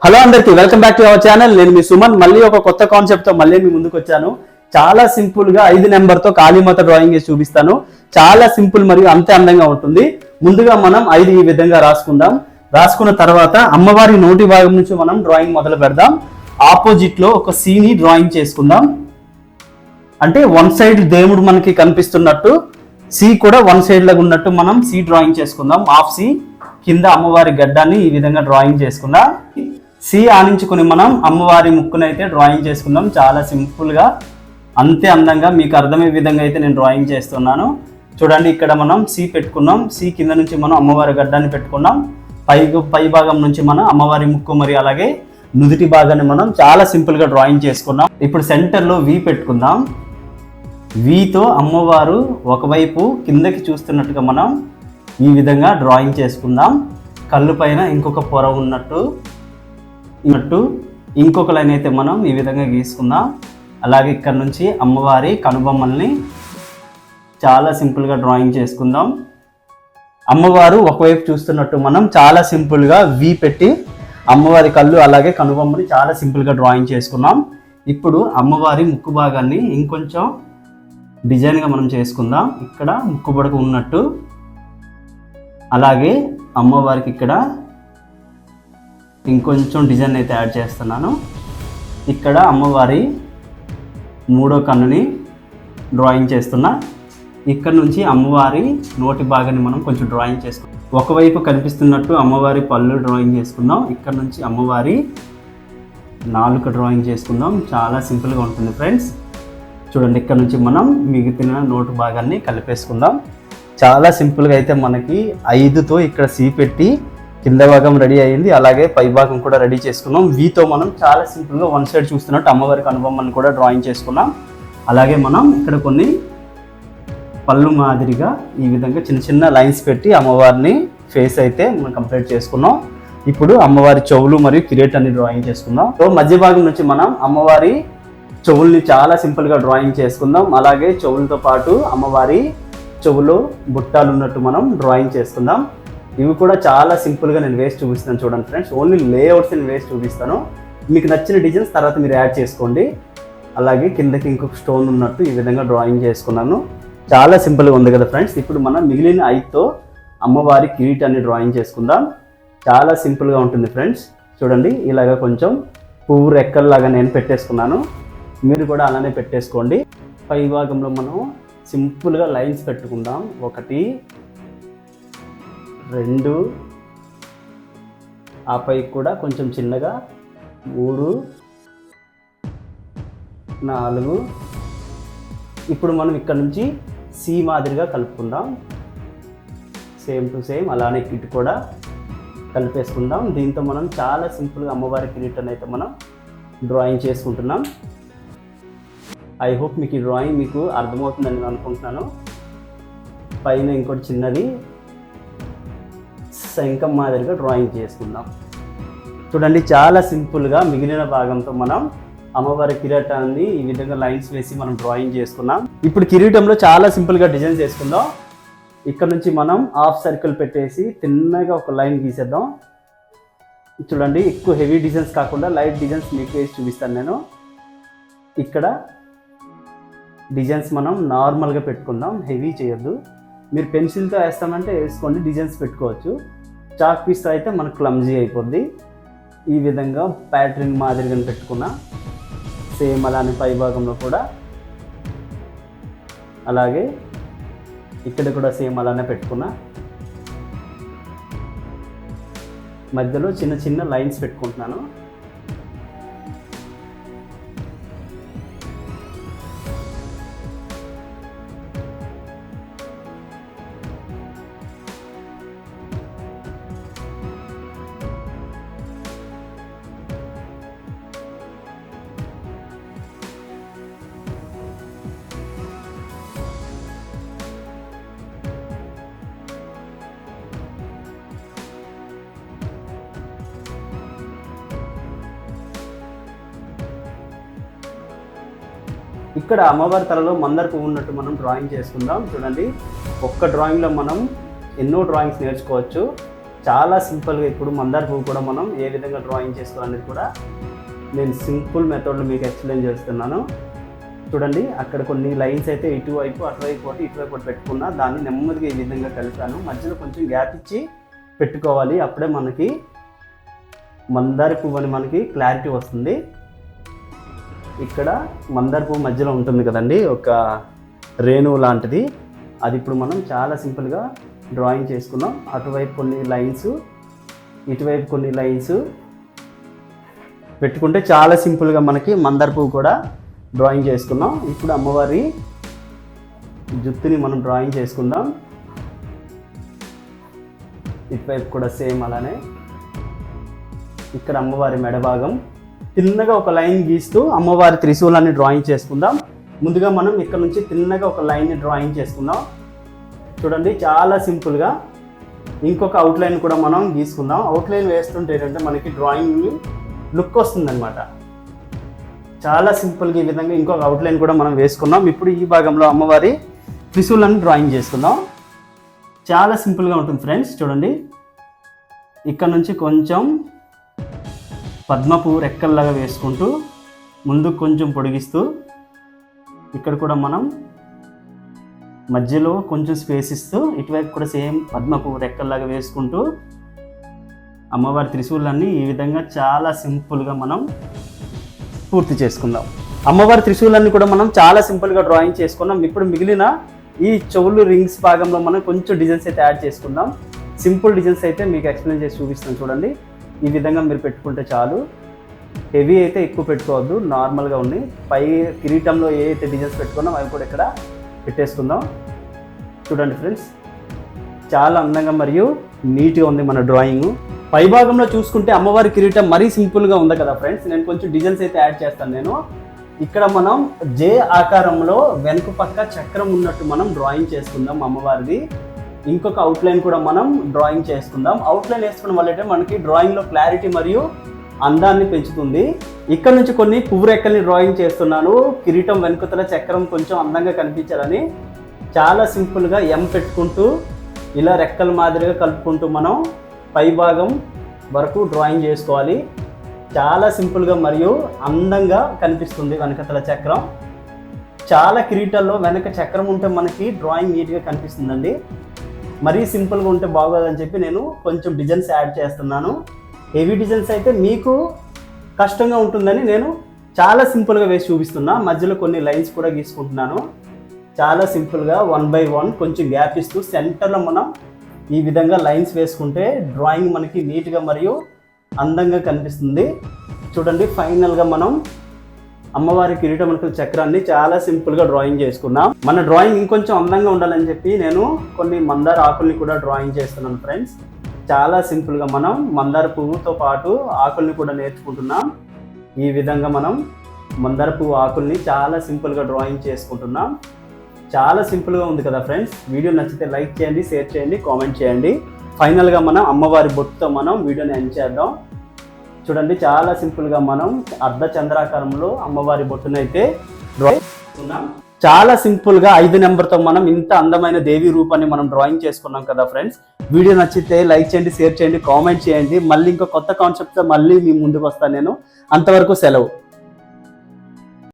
Hello అందరికి welcome back to our channel. నేను మీ సుమన్ మళ్ళీ ఒక కొత్త కాన్సెప్ట్ తో మళ్ళీ మీ ముందుకు వచ్చాను. చాలా సింపుల్ గా 5 నెంబర్ తో కాళీమాత డ్రాయింగ్ చేసి చూపిస్తాను. చాలా సింపుల్ మరియు అంతే అందంగా ఉంటుంది. ముందుగా మనం 5 ఈ విధంగా రాసుకుందాం. రాసుకున్న తర్వాత అమ్మవారి నోటి భాగం నుంచి మనం డ్రాయింగ్ మొదలు పెడదాం. ఆపోజిట్ లో ఒక సి ని డ్రాయింగ్ చేసుకుందాం. అంటే వన్ సైడ్ దేవుడు మనకి కనిపిస్తున్నట్టు, సి కూడా వన్ సైడ్ లాగా ఉన్నట్టు మనం సి డ్రాయింగ్ చేసుకుందాం. హాఫ్ సి కింద అమ్మవారి గడ్డాన్ని ఈ విధంగా డ్రాయింగ్ చేసుకుందాం. సి ఆనించుకుని మనం అమ్మవారి ముక్కునైతే డ్రాయింగ్ చేసుకుందాం. చాలా సింపుల్ గా అంతే అందంగా మీకు అర్థమయ్యే విధంగా అయితే నేను డ్రాయింగ్ చేస్తున్నాను. చూడండి, ఇక్కడ మనం సి పెట్టుకున్నాం. సి కింద నుంచి మనం అమ్మవారి గడ్డాన్ని పెట్టుకున్నాం. పై భాగం నుంచి మనం అమ్మవారి ముక్కు మరియు అలాగే నుదుటి భాగాన్ని మనం చాలా సింపుల్ గా డ్రాయింగ్ చేసుకున్నాం. ఇప్పుడు సెంటర్ లో వి పెట్టుకుందాం. వితో అమ్మవారు ఒకవైపు కిందకి చూస్తున్నట్టుగా మనం ఈ విధంగా డ్రాయింగ్ చేసుకుందాం. కళ్ళు పైన ఇంకొక పొర ఉన్నట్టు ఇంకొక లైన్ అయితే మనం ఈ విధంగా గీసుకుందాం. అలాగే ఇక్కడ నుంచి అమ్మవారి కనుబొమ్మల్ని చాలా సింపుల్గా డ్రాయింగ్ చేసుకుందాం. అమ్మవారు ఒకవైపు చూస్తున్నట్టు మనం చాలా సింపుల్గా వి పెట్టి అమ్మవారి కళ్ళు అలాగే కనుబొమ్మని చాలా సింపుల్గా డ్రాయింగ్ చేసుకున్నాం. ఇప్పుడు అమ్మవారి ముక్కు భాగాన్ని ఇంకొంచెం డిజైన్గా మనం చేసుకుందాం. ఇక్కడ ముక్కు బుడక ఉన్నట్టు, అలాగే అమ్మవారికి ఇక్కడ ఇంకొంచెం డిజైన్ అయితే యాడ్ చేస్తున్నాను. ఇక్కడ అమ్మవారి మూడో కన్నుని డ్రాయింగ్ చేస్తున్నా. ఇక్కడ నుంచి అమ్మవారి నోటి భాగాన్ని మనం కొంచెం డ్రాయింగ్ చేసుకుందాం. ఒకవైపు కనిపిస్తున్నట్టు అమ్మవారి పళ్ళు డ్రాయింగ్ చేసుకుందాం. ఇక్కడ నుంచి అమ్మవారి నాలుక డ్రాయింగ్ చేసుకుందాం. చాలా సింపుల్గా ఉంటుంది ఫ్రెండ్స్. చూడండి, ఇక్కడ నుంచి మనం మిగిలిన నోటు భాగాన్ని కలిపేసుకుందాం. చాలా సింపుల్గా అయితే మనకి 5తో ఇక్కడ సి పెట్టి కింద భాగం రెడీ అయ్యింది. అలాగే పై భాగం కూడా రెడీ చేసుకున్నాం. వీతో మనం చాలా సింపుల్గా వన్ సైడ్ చూస్తున్నట్టు అమ్మవారికి అనుబొమ్మని కూడా డ్రాయింగ్ చేసుకున్నాం. అలాగే మనం ఇక్కడ కొన్ని పళ్ళు మాదిరిగా ఈ విధంగా చిన్న చిన్న లైన్స్ పెట్టి అమ్మవారిని ఫేస్ అయితే మనం కంప్లీట్ చేసుకున్నాం. ఇప్పుడు అమ్మవారి చెవులు మరియు కిరీటాన్ని డ్రాయింగ్ చేసుకుందాం. సో మధ్య భాగం నుంచి మనం అమ్మవారి చెవుల్ని చాలా సింపుల్గా డ్రాయింగ్ చేసుకుందాం. అలాగే చెవులతో పాటు అమ్మవారి చెవులో బుట్టాలు ఉన్నట్టు మనం డ్రాయింగ్ చేసుకుందాం. ఇవి కూడా చాలా సింపుల్గా నేను వేసి చూపిస్తాను. చూడండి ఫ్రెండ్స్, ఓన్లీ లేఅవుట్స్ నేను వేసి చూపిస్తాను. మీకు నచ్చిన డిజైన్స్ తర్వాత మీరు యాడ్ చేసుకోండి. అలాగే కిందకి ఇంకొక స్టోన్ ఉన్నట్టు ఈ విధంగా డ్రాయింగ్ చేసుకున్నాను. చాలా సింపుల్గా ఉంది కదా ఫ్రెండ్స్. ఇప్పుడు మనం మిగిలిన 5తో అమ్మవారి కిరీటాన్ని డ్రాయింగ్ చేసుకుందాం. చాలా సింపుల్గా ఉంటుంది ఫ్రెండ్స్. చూడండి, ఇలాగ కొంచెం పువ్వు రెక్కల్లాగా నేను పెట్టేసుకున్నాను. మీరు కూడా అలానే పెట్టేసుకోండి. పై భాగంలో మనం సింపుల్గా లైన్స్ పెట్టుకుందాం. 1 2, ఆ పై కూడా కొంచెం చిన్నగా 3 4. ఇప్పుడు మనం ఇక్కడ నుంచి సి మాదిరిగా కలుపుకుందాం. సేమ్ టు సేమ్ అలానే ఇటు కూడా కలిపేసుకుందాం. దీంతో మనం చాలా సింపుల్గా అమ్మవారి కిరీటాన్ని అయితే మనం డ్రాయింగ్ చేసుకుంటున్నాం. ఐ హోప్ మీకు ఈ డ్రాయింగ్ మీకు అర్థమవుతుందని నేను అనుకుంటున్నాను. పైన ఇంకోటి చిన్నది శంఖం మాదిరిగా డ్రాయింగ్ చేసుకుందాం. చూడండి, చాలా సింపుల్గా మిగిలిన భాగంతో మనం అమ్మవారి కిరీటాన్ని ఈ విధంగా లైన్స్ వేసి మనం డ్రాయింగ్ చేసుకున్నాం. ఇప్పుడు కిరీటంలో చాలా సింపుల్గా డిజైన్ చేసుకుందాం. ఇక్కడ నుంచి మనం హాఫ్ సర్కిల్ పెట్టేసి తిన్నగా ఒక లైన్ గీసేద్దాం. చూడండి, ఎక్కువ హెవీ డిజైన్స్ కాకుండా లైట్ డిజైన్స్ మీకు వేసి చూపిస్తాను నేను. ఇక్కడ డిజైన్స్ మనం నార్మల్గా పెట్టుకుందాం, హెవీ చేయొద్దు. మీరు పెన్సిల్తో వేస్తామంటే వేసుకోండి, డిజైన్స్ పెట్టుకోవచ్చు. చాక్ పీస్తో అయితే మనకు క్లమ్జీ అయిపోద్ది. ఈ విధంగా ప్యాటర్న్ మాదిరిగా పెట్టుకున్నా. సేమ్ అలానే పై భాగంలో కూడా అలాగే ఇక్కడ కూడా సేమ్ అలానే పెట్టుకున్నా. మధ్యలో చిన్న చిన్న లైన్స్ పెట్టుకుంటున్నాను. ఇక్కడ అమ్మవారి తలలో మందార పువ్వు ఉన్నట్టు మనం డ్రాయింగ్ చేసుకుందాం. చూడండి, ఒక్క డ్రాయింగ్లో మనం ఎన్నో డ్రాయింగ్స్ నేర్చుకోవచ్చు. చాలా సింపుల్గా ఇప్పుడు మందార పువ్వు కూడా మనం ఏ విధంగా డ్రాయింగ్ చేసుకోవాలనేది కూడా నేను సింపుల్ మెథడ్లో మీకు ఎక్స్ప్లెయిన్ చేస్తున్నాను. చూడండి, అక్కడ కొన్ని లైన్స్ అయితే ఇటువైపు అటువైపు ఒకటి ఇటువైపు ఒకటి పెట్టుకున్నా, దాన్ని నెమ్మదిగా ఈ విధంగా కలిపాను. మధ్యలో కొంచెం గ్యాప్ ఇచ్చి పెట్టుకోవాలి, అప్పుడే మనకి మందార పువ్వు అని మనకి క్లారిటీ వస్తుంది. ఇక్కడ మందార పువ్వు మధ్యలో ఉంటుంది కదండి, ఒక రేణువు లాంటిది, అది ఇప్పుడు మనం చాలా సింపుల్గా డ్రాయింగ్ చేసుకున్నాం. అటువైపు కొన్ని లైన్స్, ఇటువైపు కొన్ని లైన్స్ పెట్టుకుంటే చాలా సింపుల్గా మనకి మందార పువ్వు కూడా డ్రాయింగ్ చేసుకున్నాం. ఇప్పుడు అమ్మవారి జుత్తుని మనం డ్రాయింగ్ చేసుకుందాం. ఇటువైపు కూడా సేమ్ అలానే. ఇక్కడ అమ్మవారి మెడ భాగం తిన్నగా ఒక లైన్ గీస్తూ అమ్మవారి త్రిశూలాన్ని డ్రాయింగ్ చేసుకుందాం. ముందుగా మనం ఇక్కడ నుంచి తిన్నగా ఒక లైన్ని డ్రాయింగ్ చేసుకుందాం. చూడండి, చాలా సింపుల్గా ఇంకొక అవుట్లైన్ కూడా మనం గీసుకుందాం. అవుట్లైన్ వేస్తుంటే ఏంటంటే మనకి డ్రాయింగ్ లుక్ వస్తుందన్నమాట. చాలా సింపుల్గా ఈ విధంగా ఇంకొక అవుట్లైన్ కూడా మనం వేసుకున్నాం. ఇప్పుడు ఈ భాగంలో అమ్మవారి త్రిశూలాన్ని డ్రాయింగ్ చేసుకుందాం. చాలా సింపుల్గా ఉంటుంది ఫ్రెండ్స్. చూడండి, ఇక్కడ నుంచి కొంచెం పద్మపు రెక్కల్లాగా వేసుకుంటూ ముందుకు కొంచెం పొడిగిస్తూ, ఇక్కడ కూడా మనం మధ్యలో కొంచెం స్పేస్ ఇస్తూ ఇటువైపు కూడా సేమ్ పద్మపు రెక్కల్లాగా వేసుకుంటూ అమ్మవారి త్రిశూలాన్ని ఈ విధంగా చాలా సింపుల్గా మనం పూర్తి చేసుకుందాం. అమ్మవారి త్రిశూలాన్ని కూడా మనం చాలా సింపుల్గా డ్రాయింగ్ చేసుకున్నాం. ఇప్పుడు మిగిలిన ఈ చెవులు రింగ్స్ భాగంలో మనం కొంచెం డిజైన్స్ అయితే యాడ్ చేసుకుందాం. సింపుల్ డిజైన్స్ అయితే మీకు ఎక్స్ప్లెయిన్ చేసి చూపిస్తాను. చూడండి, ఈ విధంగా మీరు పెట్టుకుంటే చాలు. హెవీ అయితే ఎక్కువ పెట్టుకోవద్దు, నార్మల్గా ఉన్నాయి. పై కిరీటంలో ఏ అయితే డిజైన్స్ పెట్టుకున్నాం అవి కూడా ఇక్కడ పెట్టేసుకుందాం. చూడండి ఫ్రెండ్స్, చాలా అందంగా మరియు నీట్గా ఉంది మన డ్రాయింగ్. పై భాగంలో చూసుకుంటే అమ్మవారి కిరీటం మరీ సింపుల్గా ఉంది కదా ఫ్రెండ్స్. నేను కొంచెం డిజైన్స్ అయితే యాడ్ చేస్తాను. నేను ఇక్కడ మనం జే ఆకారంలో వెనుక పక్క చక్రం ఉన్నట్టు మనం డ్రాయింగ్ చేసుకుందాం అమ్మవారిది. ఇంకొక అవుట్లైన్ కూడా మనం డ్రాయింగ్ చేసుకుందాం. అవుట్లైన్ వేసుకోవడం వల్ల అయితే మనకి డ్రాయింగ్లో క్లారిటీ మరియు అందాన్ని పెంచుతుంది. ఇక్కడ నుంచి కొన్ని పువ్వు రెక్కల్ని డ్రాయింగ్ చేస్తున్నాను. కిరీటం వెనుకతల చక్రం కొంచెం అందంగా కనిపించాలని చాలా సింపుల్గా ఎం పెట్టుకుంటూ ఇలా రెక్కల మాదిరిగా కలుపుకుంటూ మనం పై భాగం వరకు డ్రాయింగ్ చేసుకోవాలి. చాలా సింపుల్గా మరియు అందంగా కనిపిస్తుంది వెనకతల చక్రం. చాలా కిరీటాల్లో వెనక చక్రం ఉంటే మనకి డ్రాయింగ్ నీట్గా కనిపిస్తుందండి. మరీ సింపుల్గా ఉంటే బాగోదని చెప్పి నేను కొంచెం డిజైన్స్ యాడ్ చేస్తున్నాను. హెవీ డిజైన్స్ అయితే మీకు కష్టంగా ఉంటుందని నేను చాలా సింపుల్గా వేసి చూపిస్తున్నా. మధ్యలో కొన్ని లైన్స్ కూడా గీసుకుంటున్నాను. చాలా సింపుల్గా 1 by 1 కొంచెం గ్యాప్ ఇస్తూ సెంటర్లో మనం ఈ విధంగా లైన్స్ వేసుకుంటే డ్రాయింగ్ మనకి నీట్గా మరియు అందంగా కనిపిస్తుంది. చూడండి, ఫైనల్గా మనం అమ్మవారి కిరీటం వెనుక చక్రాన్ని చాలా సింపుల్గా డ్రాయింగ్ చేసుకున్నాం. మన డ్రాయింగ్ ఇంకొంచెం అందంగా ఉండాలని చెప్పి నేను కొన్ని మందార ఆకుల్ని కూడా డ్రాయింగ్ చేస్తున్నాను ఫ్రెండ్స్. చాలా సింపుల్గా మనం మందార పువ్వుతో పాటు ఆకుల్ని కూడా నేర్చుకుంటున్నాం. ఈ విధంగా మనం మందార పువ్వు ఆకుల్ని చాలా సింపుల్గా డ్రాయింగ్ చేసుకుంటున్నాం. చాలా సింపుల్గా ఉంది కదా ఫ్రెండ్స్. వీడియో నచ్చితే లైక్ చేయండి, షేర్ చేయండి, కామెంట్ చేయండి. ఫైనల్గా మనం అమ్మవారి బొట్టుతో మనం వీడియోని ఎండ్ చేద్దాం. చూడండి, చాలా సింపుల్గా మనం అర్ధ చంద్రాకారంలో అమ్మవారి బొట్టునైతే డ్రాయింగ్ చేసుకున్నాం. చాలా సింపుల్గా 5 నెంబర్తో మనం ఇంత అందమైన దేవి రూపాన్ని మనం డ్రాయింగ్ చేసుకున్నాం కదా ఫ్రెండ్స్. వీడియో నచ్చితే లైక్ చేయండి, షేర్ చేయండి, కామెంట్ చేయండి. మళ్ళీ ఇంకో కొత్త కాన్సెప్ట్తో మళ్ళీ మీ ముందుకు వస్తాను నేను. అంతవరకు సెలవు.